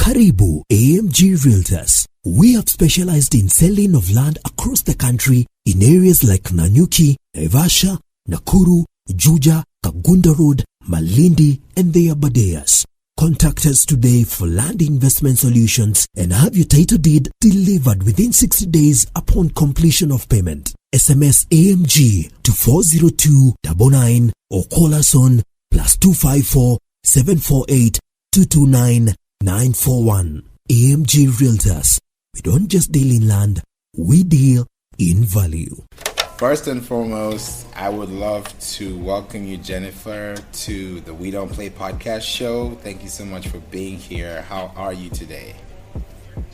Karibu AMG Realtors. We have specialized in selling of land across the country in areas like Nanyuki, Naivasha, Nakuru, Juja, Kagunda Road, Malindi, and the Abadeas. Contact us today for land investment solutions and have your title deed delivered within 60 days upon completion of payment. SMS AMG to 40299 or call us on +254 748 229 941. AMG Realtors. We don't just deal in land, we deal in value. First and foremost, I would love to welcome you, Jennifer, to the We Don't Play podcast show. Thank you so much for being here. How are you today?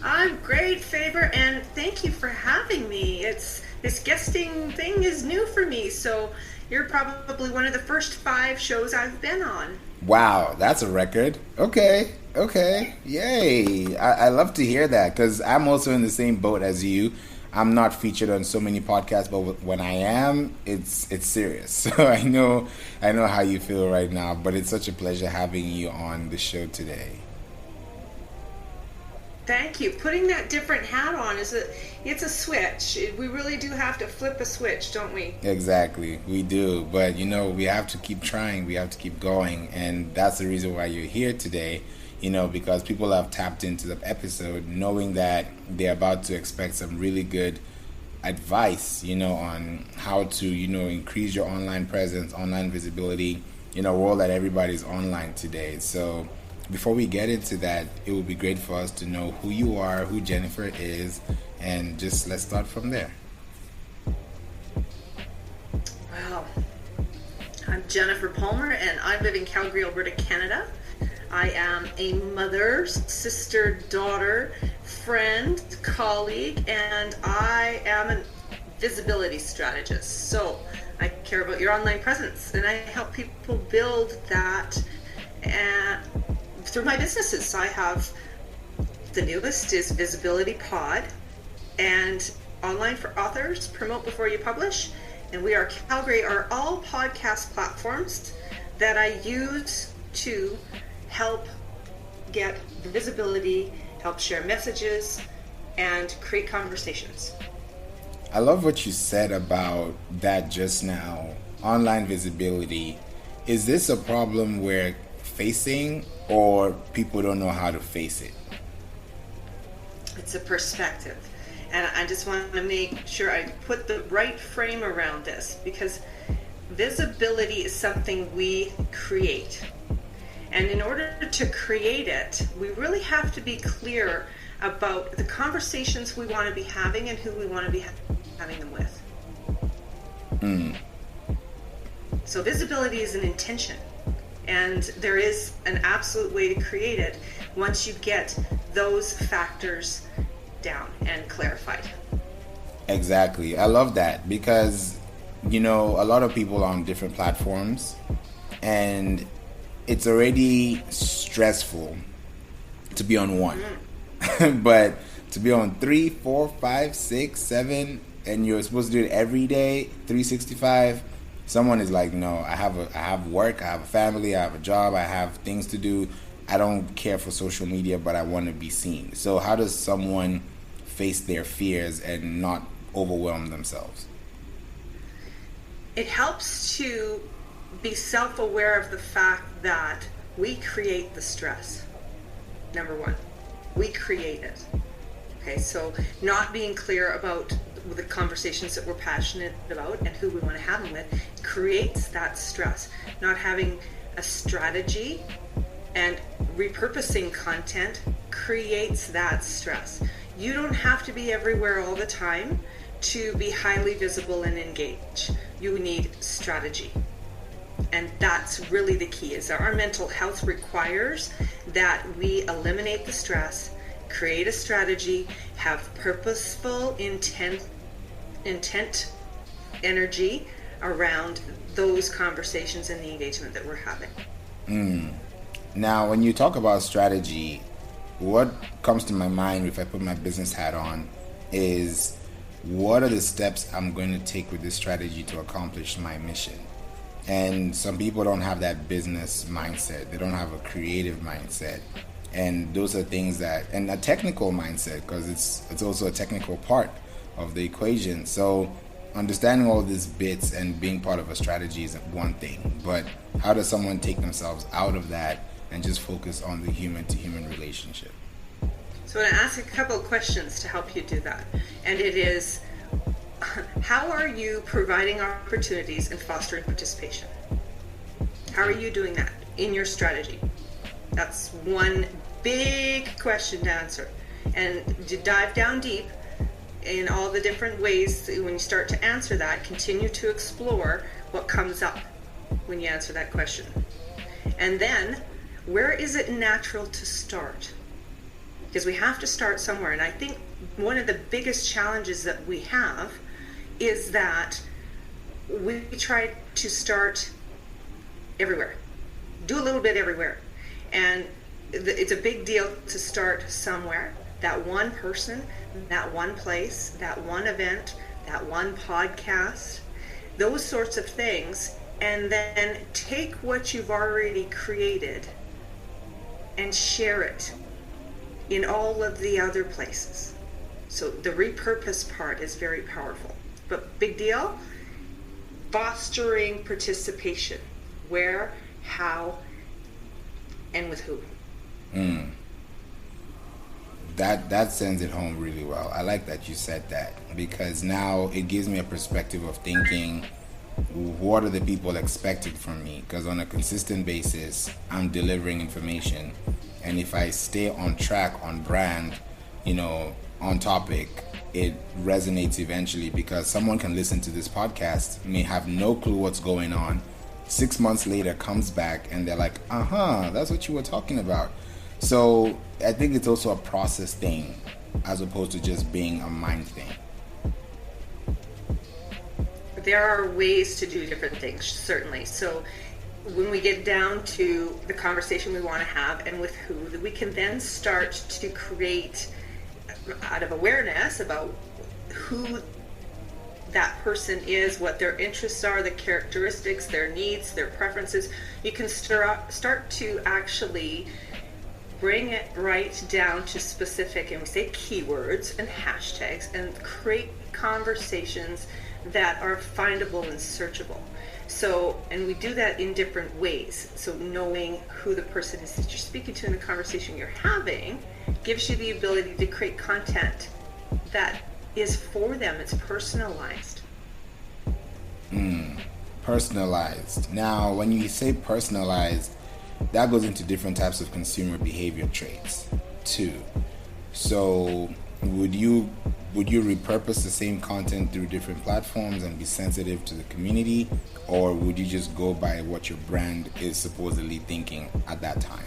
I'm great, Faber, and thank you for having me. This guesting thing is new for me, so you're probably one of the first 5 shows I've been on. Wow, that's a record. Okay, yay. I love to hear that because I'm also in the same boat as you. I'm not featured on so many podcasts, but when I am, it's serious. So I know how you feel right now, but it's such a pleasure having you on the show today. Thank you. Putting that different hat on it's a switch. We really do have to flip a switch, don't we? Exactly, we do. But we have to keep trying. We have to keep going, and that's the reason why you're here today. Because people have tapped into the episode knowing that they're about to expect some really good advice, on how to, increase your online presence, online visibility, world that everybody's online today. So before we get into that, it would be great for us to know who you are, who Jennifer is, and just let's start from there. Well, I'm Jennifer Palmer, and I live in Calgary, Alberta, Canada. I am a mother, sister, daughter, friend, colleague, and I am a visibility strategist. So I care about your online presence, and I help people build that through my businesses. I have the newest is Visibility Pod and Online for Authors, Promote Before You Publish, and We Are Calgary are all podcast platforms that I use to help get visibility, help share messages, and create conversations. I love what you said about that just now. Online visibility. Is this a problem we're facing, or people don't know how to face it? It's a perspective. And I just want to make sure I put the right frame around this, because visibility is something we create. And in order to create it, we really have to be clear about the conversations we want to be having and who we want to be having them with. So visibility is an intention, and there is an absolute way to create it once you get those factors down and clarified. Exactly. I love that because, a lot of people are on different platforms, and it's already stressful to be on one. But to be on 3, 4, 5, 6, 7, and you're supposed to do it every day, 365, someone is like, no, I have work, I have a family, I have a job, I have things to do. I don't care for social media, but I want to be seen. So how does someone face their fears and not overwhelm themselves? It helps to be self-aware of the fact that we create the stress. Number one, we create it. Okay, so not being clear about the conversations that we're passionate about and who we want to have them with creates that stress. Not having a strategy and repurposing content creates that stress. You don't have to be everywhere all the time to be highly visible and engaged. You need strategy. And that's really the key, is that our mental health requires that we eliminate the stress, create a strategy, have purposeful intent energy around those conversations and the engagement that we're having. Now, when you talk about strategy, what comes to my mind if I put my business hat on is, what are the steps I'm going to take with this strategy to accomplish my mission? And some people don't have that business mindset. They don't have a creative mindset. And those are things that, and a technical mindset, because it's also a technical part of the equation. So understanding all these bits and being part of a strategy is one thing, but how does someone take themselves out of that and just focus on the human to human relationship? So I'm going to ask a couple of questions to help you do that. And it is, how are you providing opportunities and fostering participation? How are you doing that in your strategy? That's one big question to answer. And to dive down deep in all the different ways, when you start to answer that, continue to explore what comes up when you answer that question. And then, where is it natural to start? Because we have to start somewhere. And I think one of the biggest challenges that we have is that we try to start everywhere, do a little bit everywhere. And it's a big deal to start somewhere. That one person, that one place, that one event, that one podcast, those sorts of things, and then take what you've already created and share it in all of the other places. So the repurpose part is very powerful. But big deal, fostering participation. Where, how, and with who. That sends it home really well. I like that you said that, because now it gives me a perspective of thinking, what are the people expected from me? Because on a consistent basis, I'm delivering information, and if I stay on track, on brand, on topic, it resonates eventually, because someone can listen to this podcast, may have no clue what's going on, 6 months later comes back and they're like, that's what you were talking about. So I think it's also a process thing as opposed to just being a mind thing. There are ways to do different things, certainly. So when we get down to the conversation we want to have and with who, we can then start to create, out of awareness about who that person is, what their interests are, the characteristics, their needs, their preferences. You can start to actually bring it right down to specific, and we say keywords and hashtags, and create conversations that are findable and searchable. So, and we do that in different ways. So knowing who the person is that you're speaking to in the conversation you're having gives you the ability to create content that is for them. It's personalized. Personalized. Now, when you say personalized, that goes into different types of consumer behavior traits too. So would you repurpose the same content through different platforms and be sensitive to the community, or would you just go by what your brand is supposedly thinking at that time?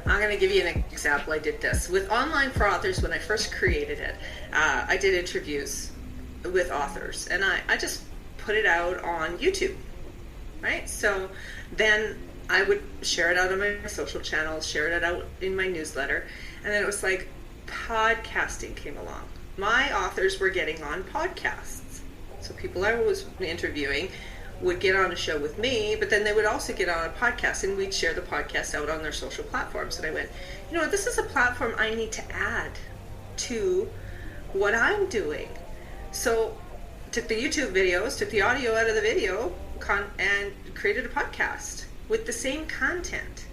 I'm going to give you an example. I did this with Online for Authors. When I first created it, I did interviews with authors, and I just put it out on YouTube, right? So then I would share it out on my social channels, share it out in my newsletter, and then it was like podcasting came along. My authors were getting on podcasts. So people I was interviewing would get on a show with me, but then they would also get on a podcast, and we'd share the podcast out on their social platforms. And I went, this is a platform I need to add to what I'm doing. So took the YouTube videos, took the audio out of the video, and created a podcast with the same content.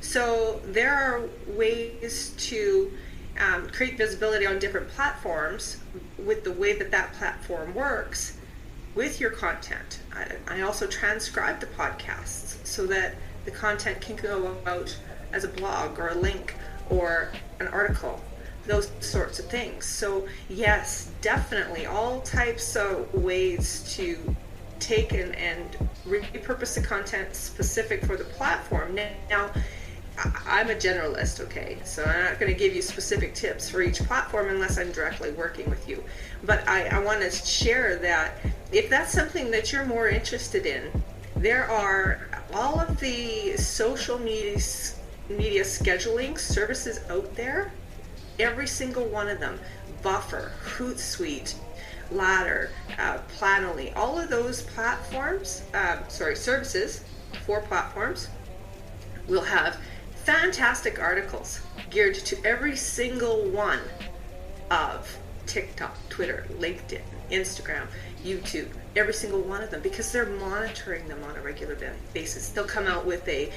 So there are ways to create visibility on different platforms with the way that platform works with your content. I also transcribe the podcasts so that the content can go out as a blog or a link or an article, those sorts of things. So yes, definitely all types of ways to take and repurpose the content specific for the platform. Now, I'm a generalist, okay? So I'm not going to give you specific tips for each platform unless I'm directly working with you. But I want to share that if that's something that you're more interested in, there are all of the social media scheduling services out there. Every single one of them, Buffer, Hootsuite, Ladder, Planoly, all of those platforms, services, 4 platforms, will have fantastic articles geared to every single one of TikTok, Twitter, LinkedIn, Instagram, YouTube, every single one of them, because they're monitoring them on a regular basis. They'll come out with a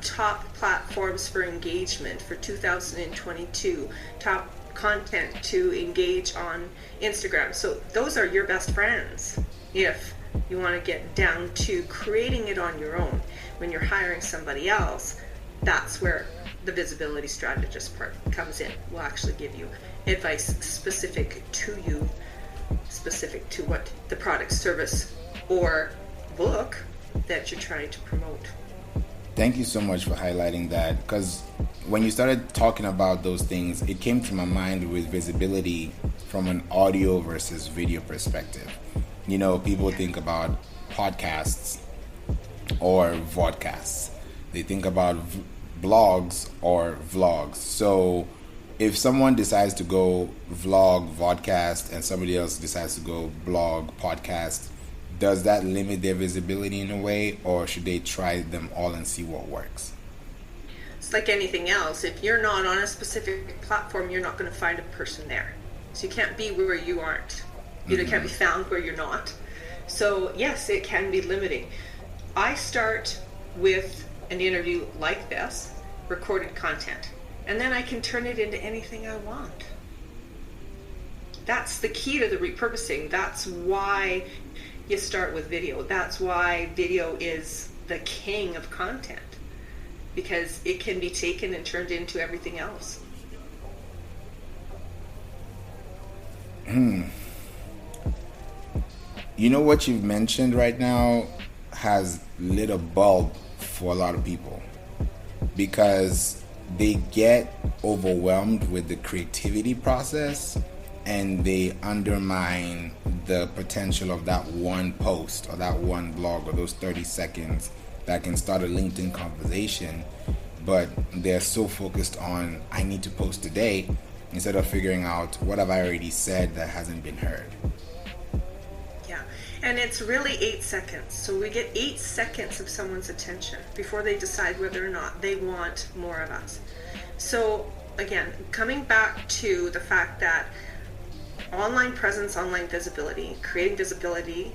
top platforms for engagement for 2022, top content to engage on Instagram. So those are your best friends if you want to get down to creating it on your own. When you're hiring somebody else, that's where the visibility strategist part comes in. We'll actually give you advice specific to you, specific to what the product, service, or book that you're trying to promote. Thank you so much for highlighting that, because when you started talking about those things, it came to my mind with visibility from an audio versus video perspective. You know, people think about podcasts or vodcasts. They think about blogs or vlogs. So if someone decides to go vlog, vodcast, and somebody else decides to go blog, podcast, does that limit their visibility in a way, or should they try them all and see what works? It's like anything else. If you're not on a specific platform, you're not going to find a person there. So you can't be where you aren't. You can't be found where you're not. So yes, it can be limiting. I start with an interview like this, recorded content, and then I can turn it into anything I want. That's the key to the repurposing. That's why you start with video. That's why video is the king of content, because it can be taken and turned into everything else. You know, what you've mentioned right now has lit a bulb for a lot of people, because they get overwhelmed with the creativity process and they undermine the potential of that one post or that one blog or those 30 seconds that can start a LinkedIn conversation. But they're so focused on, I need to post today, instead of figuring out, what have I already said that hasn't been heard? Yeah, and it's really 8 seconds. So we get 8 seconds of someone's attention before they decide whether or not they want more of us. So again, coming back to the fact that online presence, online visibility, creating visibility,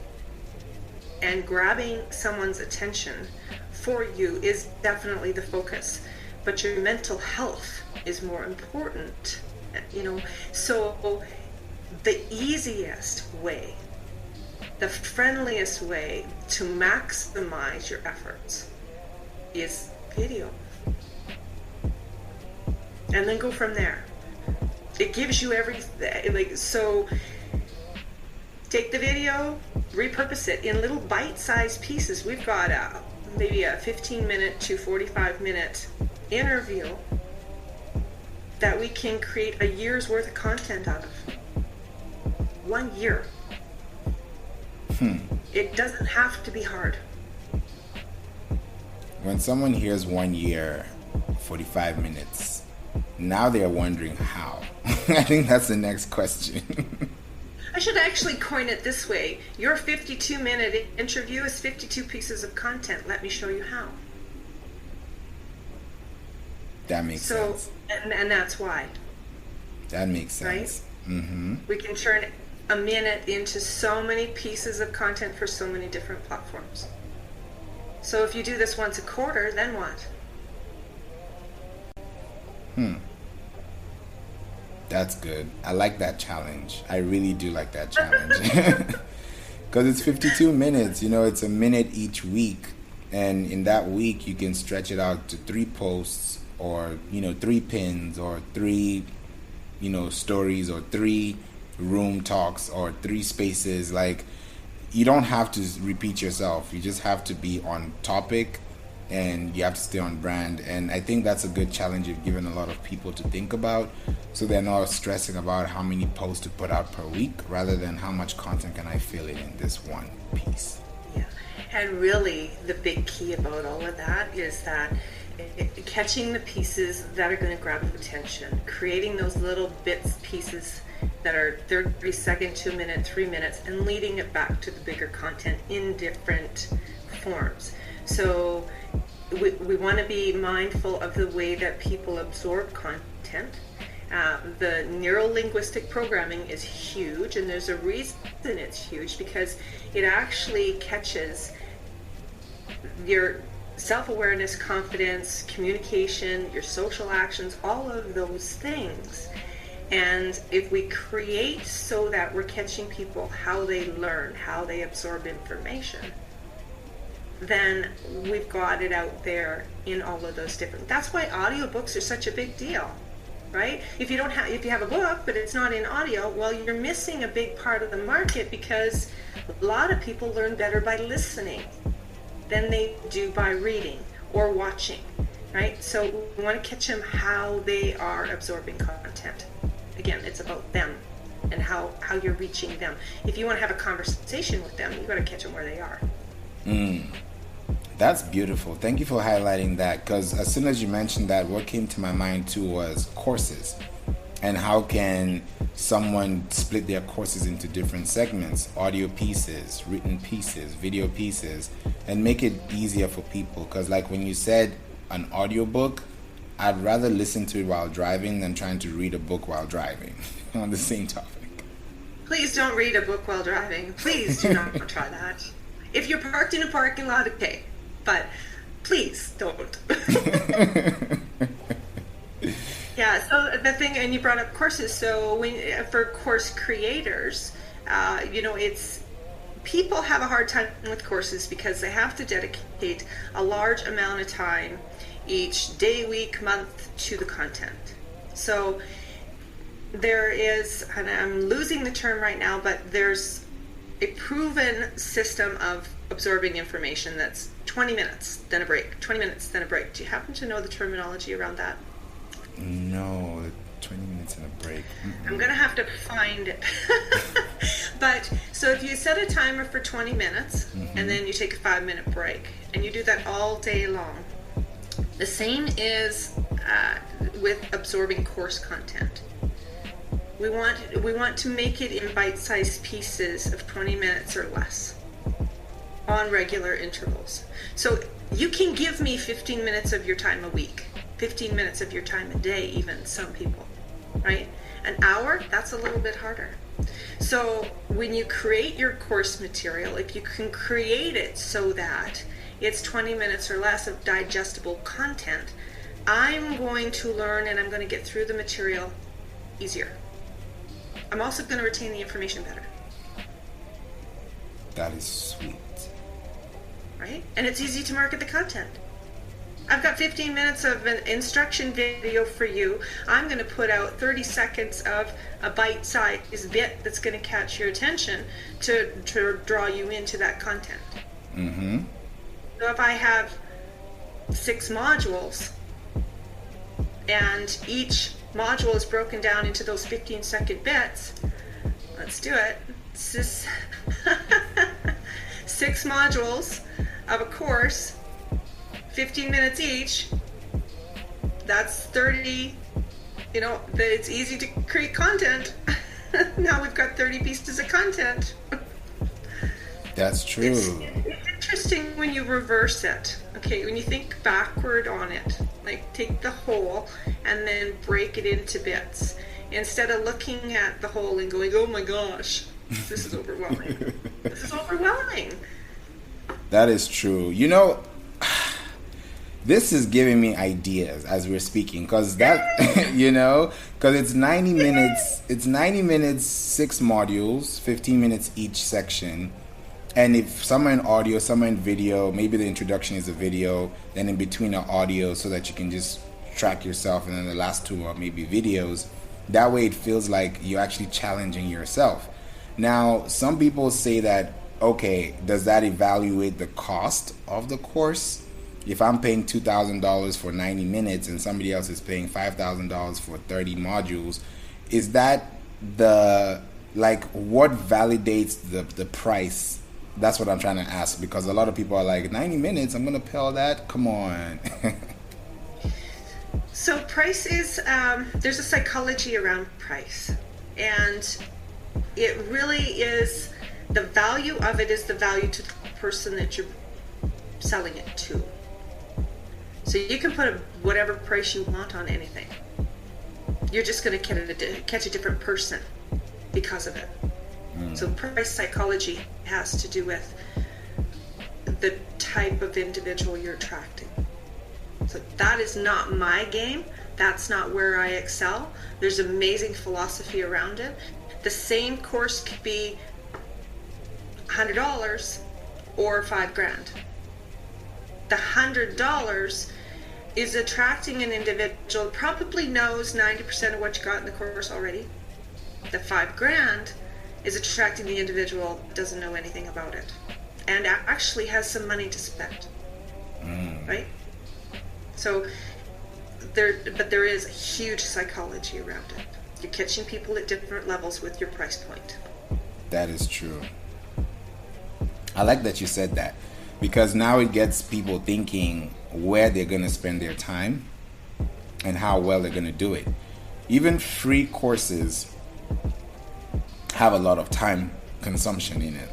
and grabbing someone's attention for you is definitely the focus. But your mental health is more important, you know. So the easiest way, the friendliest way to maximize your efforts is video. And then go from there. It gives you everything. Like, so take the video, repurpose it in little bite-sized pieces. We've got maybe a 15-minute to 45-minute interview that we can create a year's worth of content out of. 1 year. It doesn't have to be hard. When someone hears 1 year, 45 minutes, now they're wondering how. I think that's the next question. I should actually coin it this way. Your 52-minute interview is 52 pieces of content. Let me show you how. That makes sense. And that's why. That makes sense. Right? We can turn a minute into so many pieces of content for so many different platforms. So if you do this once a quarter, then what? That's good. I like that challenge. I really do like that challenge. Because it's 52 minutes, you know, it's a minute each week. And in that week, you can stretch it out to 3 posts, or, 3 pins, or 3, stories, or 3 room talks, or 3 spaces. Like, you don't have to repeat yourself. You just have to be on topic, and you have to stay on brand. And I think that's a good challenge you've given a lot of people to think about, so they're not stressing about how many posts to put out per week, rather than how much content can I fill in this one piece. Yeah, and really the big key about all of that is that catching the pieces that are going to grab attention, creating those little bits, pieces that are 30 seconds to a minute, 3 minutes, and leading it back to the bigger content in different forms. So we want to be mindful of the way that people absorb content. The neuro-linguistic programming is huge, and there's a reason it's huge, because it actually catches your self-awareness, confidence, communication, your social actions, all of those things. And if we create so that we're catching people how they learn, how they absorb information, then we've got it out there in all of those different. That's why audiobooks are such a big deal, right? If you have a book but it's not in audio, well, you're missing a big part of the market, because a lot of people learn better by listening than they do by reading or watching, right? So we want to catch them how they are absorbing content. Again, it's about them and how you're reaching them. If you want to have a conversation with them, you've got to catch them where they are. That's beautiful. Thank you for highlighting that, because as soon as you mentioned that, what came to my mind too was courses. And how can someone split their courses into different segments, audio pieces, written pieces, video pieces, and make it easier for people? Because like when you said an audiobook, I'd rather listen to it while driving than trying to read a book while driving on the same topic. Please don't read a book while driving. Please do not try that. If you're parked in a parking lot, okay, but please don't. Yeah, so the thing, and you brought up courses, so for course creators, it's, people have a hard time with courses because they have to dedicate a large amount of time each day, week, month to the content. So there is, and I'm losing the term right now, but there's a proven system of absorbing information that's 20 minutes, then a break, 20 minutes, then a break. Do you happen to know the terminology around that? No, 20 minutes and a break. I'm going to have to find it. But so if you set a timer for 20 minutes and then you take a 5-minute break and you do that all day long, the same is with absorbing course content. We want to make it in bite-sized pieces of 20 minutes or less on regular intervals. So you can give me 15 minutes of your time a week, 15 minutes of your time a day, even some people, right? An hour, that's a little bit harder. So when you create your course material, if you can create it so that it's 20 minutes or less of digestible content, I'm going to learn and I'm going to get through the material easier. I'm also going to retain the information better. That is sweet. Right? And it's easy to market the content. I've got 15 minutes of an instruction video for you. I'm going to put out 30 seconds of a bite-sized bit that's going to catch your attention to draw you into that content. So if I have 6 modules and each module is broken down into those 15-second bits, let's do it. It's just 6 modules of a course, 15 minutes each. That's 30, it's easy to create content. Now we've got 30 pieces of content. That's true. It's interesting when you reverse it. Okay, when you think backward on it, like take the whole and then break it into bits. Instead of looking at the whole and going, oh my gosh, this is overwhelming. This is overwhelming. That is true. This is giving me ideas as we're speaking, because that, because it's 90 minutes, 6 modules, 15 minutes each section. And if some are in audio, some are in video, maybe the introduction is a video, then in between are audio so that you can just track yourself, and then the last 2 are maybe videos. That way it feels like you're actually challenging yourself. Now, some people say that, okay, does that evaluate the cost of the course? If I'm paying $2,000 for 90 minutes and somebody else is paying $5,000 for 30 modules, is that what validates the price? That's what I'm trying to ask, because a lot of people are like, 90 minutes, I'm going to pay all that? Come on. So price is, there's a psychology around price. And it really is, the value of it is the value to the person that you're selling it to. So you can put whatever price you want on anything. You're just going to catch a different person because of it. So price psychology has to do with the type of individual you're attracting. So that is not my game. That's not where I excel. There's amazing philosophy around it. The same course could be $100 or $5,000. The $100 is attracting an individual probably knows 90% of what you got in the course already. The $5,000 is attracting the individual who doesn't know anything about it and actually has some money to spend. Right? So there is a huge psychology around it. You're catching people at different levels with your price point. That is true. I like that you said that, because now it gets people thinking where they're going to spend their time and how well they're going to do it. Even free courses have a lot of time consumption in it.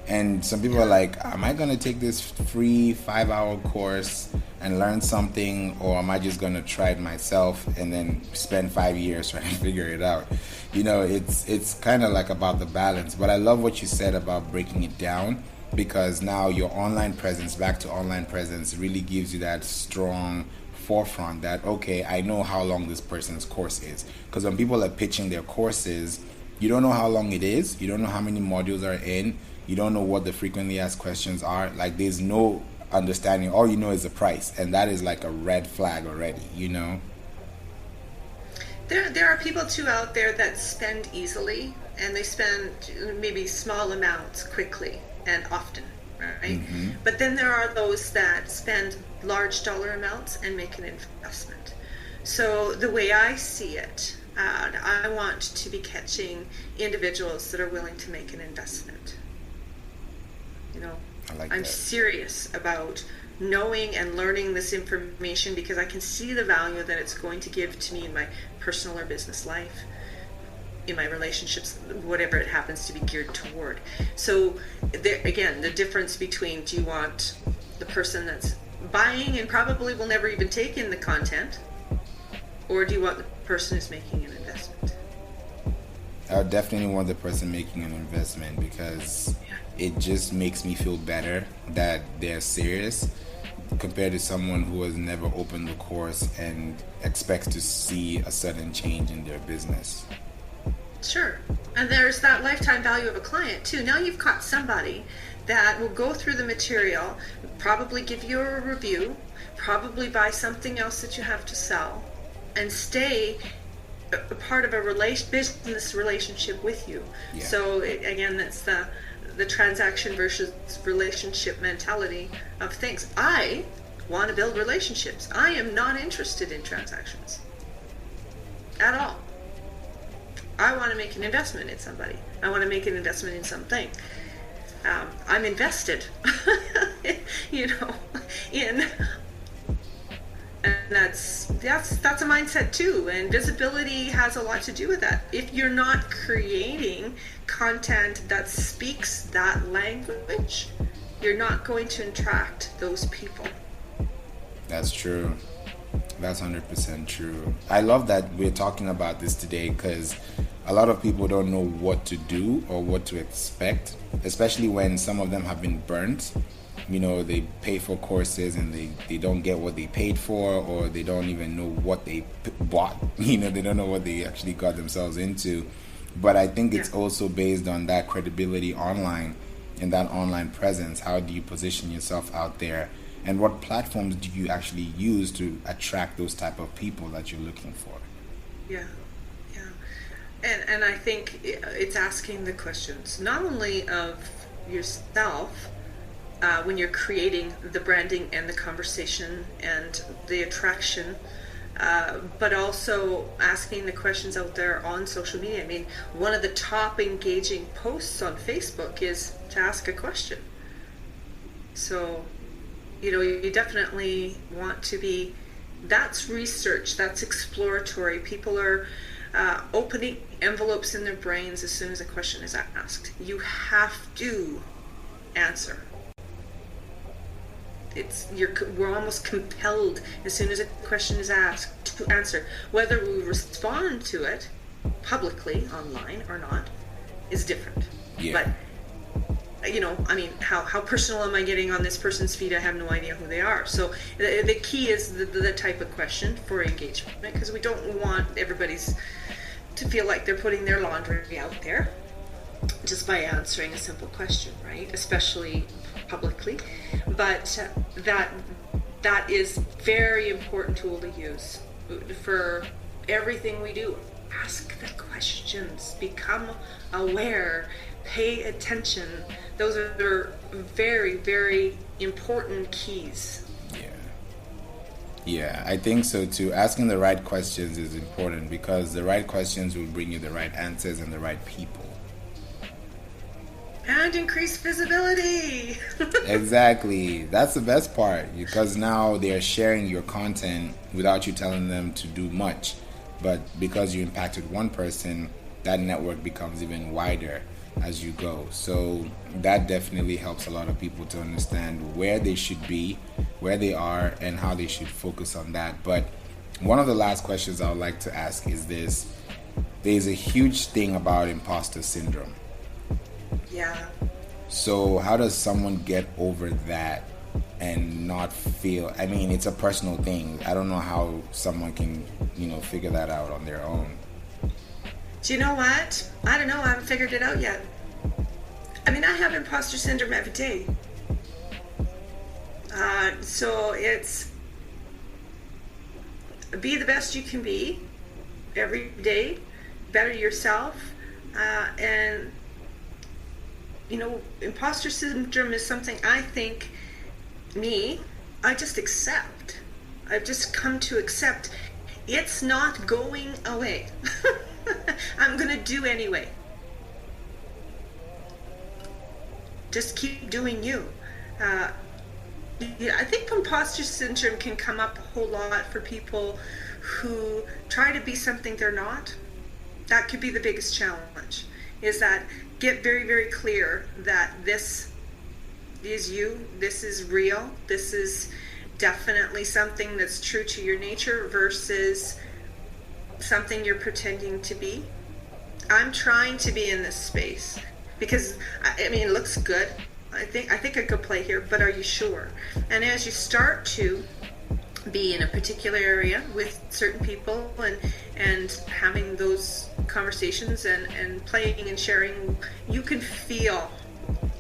And some people are like, am I going to take this free 5-hour course and learn something, or am I just going to try it myself and then spend 5 years trying to figure it out? You know, it's kind of like about the balance. But I love what you said about breaking it down, because now your online presence, back to online presence, really gives you that strong forefront that, okay, I know how long this person's course is. Because when people are pitching their courses, you don't know how long it is, you don't know how many modules are in, you don't know what the frequently asked questions are. Like, there's no understanding. All you know is the price, and that is like a red flag already, you know? There are people too out there that spend easily, and they spend maybe small amounts quickly and often, right? But then there are those that spend large dollar amounts and make an investment. So the way I see it, I want to be catching individuals that are willing to make an investment. You know, I'm serious about knowing and learning this information because I can see the value that it's going to give to me in my personal or business life, in my relationships, whatever it happens to be geared toward. So there, again, the difference between, do you want the person that's buying and probably will never even take in the content, or do you want the person who's making an investment? I would definitely want the person making an investment, because it just makes me feel better that they're serious compared to someone who has never opened the course and expects to see a sudden change in their business. Sure. And there's that lifetime value of a client too. Now you've caught somebody that will go through the material, probably give you a review, probably buy something else that you have to sell, and stay a part of a business relationship with you. Yeah. So again, that's the transaction versus relationship mentality of things. I want to build relationships. I am not interested in transactions at all. I want to make an investment in somebody. I want to make an investment in something. I'm invested, you know, in, and that's a mindset too. And visibility has a lot to do with that. If you're not creating content that speaks that language, you're not going to attract those people. That's true. That's 100% true. I love that we're talking about this today, because a lot of people don't know what to do or what to expect, especially when some of them have been burnt. You know, they pay for courses and they don't get what they paid for, or they don't even know what they bought. You know, they don't know what they actually got themselves into. But I think it's also based on that credibility online and that online presence. How do you position yourself out there? And what platforms do you actually use to attract those type of people that you're looking for? Yeah. And I think it's asking the questions, not only of yourself, when you're creating the branding and the conversation and the attraction, but also asking the questions out there on social media. I mean, one of the top engaging posts on Facebook is to ask a question. So, you know, you definitely want to be, that's research, that's exploratory. People are opening envelopes in their brains as soon as a question is asked. You have to answer. we're almost compelled as soon as a question is asked to answer. Whether we respond to it publicly online or not is different. Yeah. But I mean, how personal am I getting on this person's feed? I have no idea who they are. So the key is the type of question for engagement, because we don't want everybody's to feel like they're putting their laundry out there just by answering a simple question, right? Especially publicly. But that is very important tool to use for everything we do. Ask the questions, become aware, pay attention. Those are very, very important keys. Yeah, I think so too. Asking the right questions is important, because the right questions will bring you the right answers and the right people. And increase visibility. Exactly. That's the best part, because now they're sharing your content without you telling them to do much. But because you impacted one person, that network becomes even wider as you go. So that definitely helps a lot of people to understand where they should be, where they are, and how they should focus on that. But one of the last questions I would like to ask is this. There's a huge thing about imposter syndrome. Yeah. So how does someone get over that and not feel, I mean, it's a personal thing. I don't know how someone can, figure that out on their own. Do you know what? I don't know. I haven't figured it out yet. I mean, I have imposter syndrome every day. So it's be the best you can be every day, better yourself, and imposter syndrome is something I think I just accept. I've just come to accept it's not going away. I'm going to do anyway. Just keep doing you. I think imposter syndrome can come up a whole lot for people who try to be something they're not. That could be the biggest challenge, is that get very, very clear that this is you, this is real, this is definitely something that's true to your nature versus something you're pretending to be. I'm trying to be in this space because it looks good. I think I could play here, but are you sure? And as you start to be in a particular area with certain people and having those conversations and playing and sharing, you can feel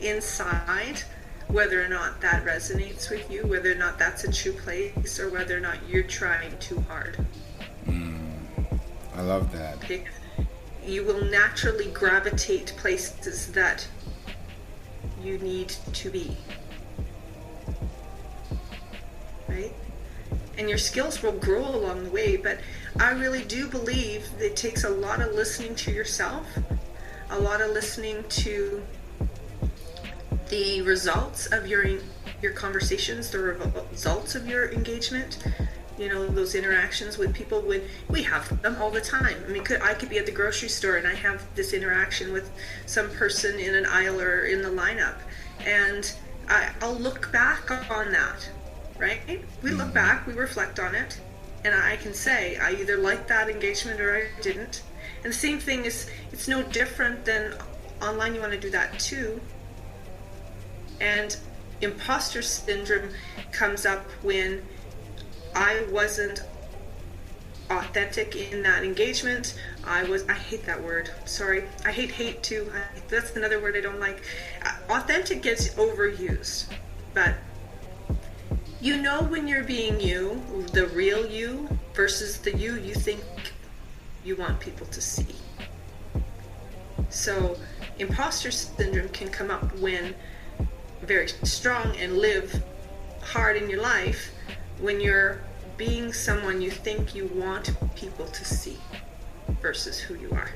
inside whether or not that resonates with you, whether or not that's a true place, or whether or not you're trying too hard. I love that. Okay. You will naturally gravitate places that you need to be. Right? And your skills will grow along the way, but I really do believe it takes a lot of listening to yourself, a lot of listening to the results of your conversations, the results of your engagement, those interactions with people. When we have them all the time. I could be at the grocery store and I have this interaction with some person in an aisle or in the lineup, and I'll look back on that, right? We look back, we reflect on it, and I can say I either liked that engagement or I didn't. And the same thing is, it's no different than online. You want to do that too. And imposter syndrome comes up when I wasn't authentic in that engagement. I hate that word. Sorry. I hate too. That's another word I don't like. Authentic gets overused. But when you're being you, the real you, versus the you think you want people to see. So imposter syndrome can come up when very strong and live hard in your life when you're being someone you think you want people to see versus who you are.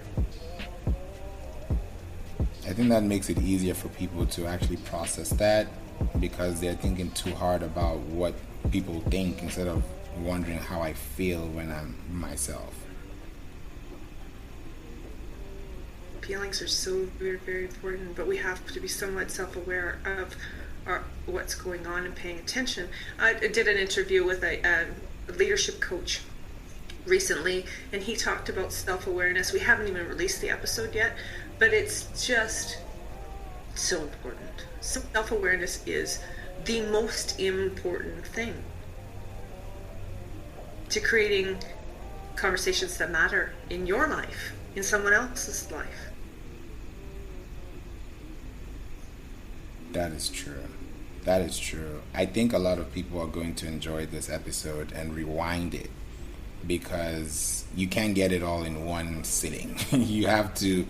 I think that makes it easier for people to actually process that, because they're thinking too hard about what people think instead of wondering how I feel when I'm myself. Feelings are so very, very important, but we have to be somewhat self-aware of what's going on and paying attention. I did an interview with a leadership coach recently, and he talked about self-awareness. We haven't even released the episode yet, but it's just so important. Self-awareness is the most important thing to creating conversations that matter in your life, in someone else's life. That is true. That is true. I think a lot of people are going to enjoy this episode and rewind it, because you can't get it all in one sitting. You have to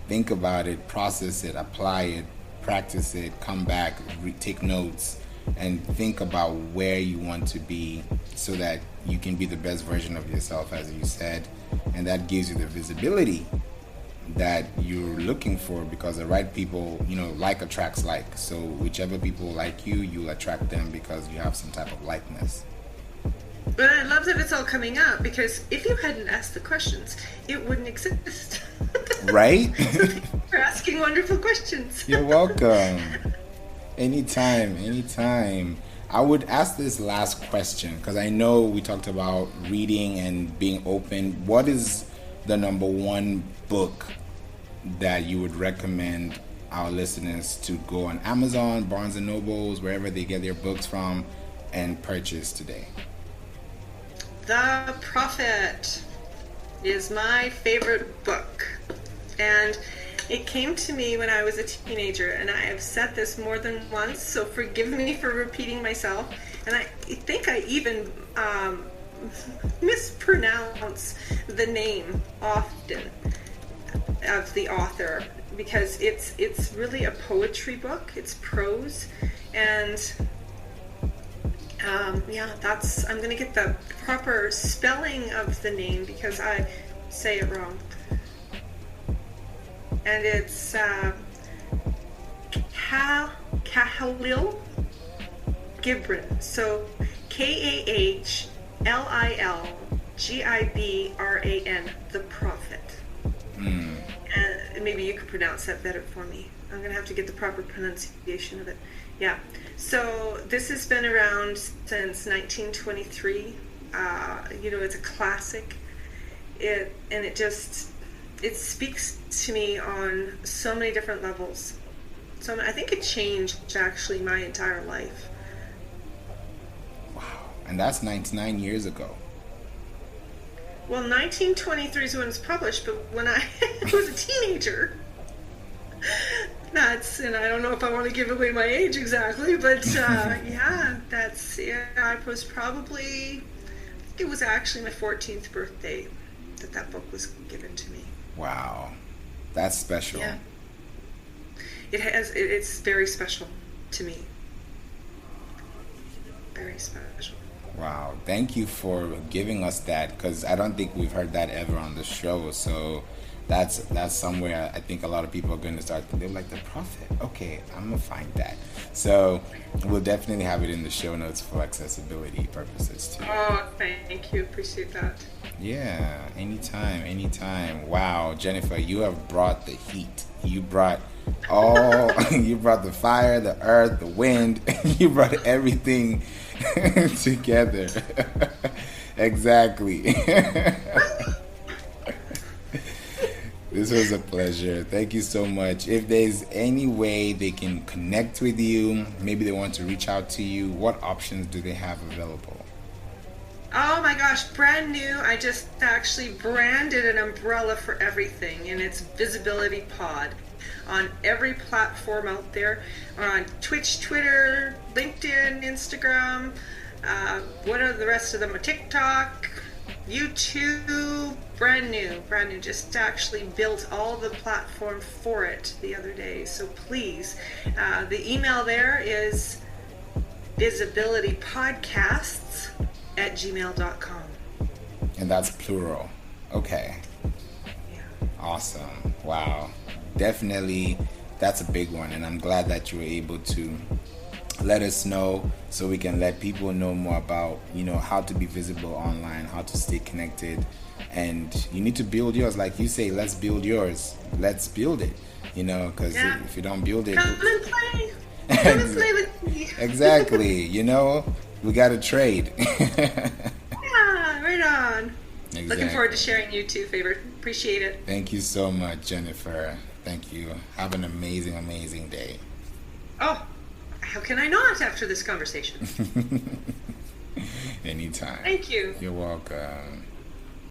think about it, process it, apply it, practice it, come back, take notes, and think about where you want to be so that you can be the best version of yourself, as you said. And that gives you the visibility that you're looking for, because the right people, like attracts like. So whichever people like you, you'll attract them because you have some type of likeness. But I love that it's all coming up, because if you hadn't asked the questions, it wouldn't exist. Right? You're asking wonderful questions. You're welcome. Anytime. I would ask this last question, because I know we talked about reading and being open. What is the number one book that you would recommend our listeners to go on Amazon, Barnes & Nobles, wherever they get their books from, and purchase today? The Prophet is my favorite book, and it came to me when I was a teenager, and I have said this more than once, so forgive me for repeating myself. And I think I even mispronounce the name often of the author, because it's really a poetry book. It's prose, and I'm going to get the proper spelling of the name because I say it wrong. And it's Kahlil Gibran. So KAHLILGIBRAN, The Prophet. And maybe you could pronounce that better for me. I'm going to have to get the proper pronunciation of it. Yeah. So this has been around since 1923. It's a classic. It speaks to me on so many different levels. So I think it changed actually my entire life. Wow. And that's 99 years ago. Well, 1923 is when it was published, but when I was a teenager, and I don't know if I want to give away my age exactly, but I was probably, I think it was actually my 14th birthday that book was given to me. Wow. That's special. Yeah. It's very special to me. Very special. Wow. Thank you for giving us that, because I don't think we've heard that ever on the show. So that's somewhere I think a lot of people are going to start. They're like, The Prophet. Okay, I'm going to find that. So we'll definitely have it in the show notes for accessibility purposes too. Oh, thank you. Appreciate that. Yeah, anytime. Wow, Jennifer, you have brought the heat. You brought you brought the fire, the earth, the wind. You brought everything together. Exactly. This was a pleasure. Thank you so much. If there's any way they can connect with you, maybe they want to reach out to you, what options do they have available? Oh my gosh, brand new. I just actually branded an umbrella for everything, and it's Visibility Pod on every platform out there. On Twitch, Twitter, LinkedIn, Instagram, what are the rest of them? TikTok, YouTube, brand new. Just actually built all the platform for it the other day. So please, the email there is visibilitypodcasts@gmail.com. And that's plural. Okay. Yeah. Awesome. Wow. Definitely, that's a big one. And I'm glad that you were able to let us know so we can let people know more about, how to be visible online, how to stay connected. And you need to build yours. Like you say, let's build yours. Let's build it, because if you don't build it... Come and play. Come and play with me. Exactly. You know, we got to trade. Yeah, right on. Exactly. Looking forward to sharing you too, favorite. Appreciate it. Thank you so much, Jennifer. Thank you. Have an amazing, amazing day. Oh, how can I not after this conversation? Anytime. Thank you. You're welcome.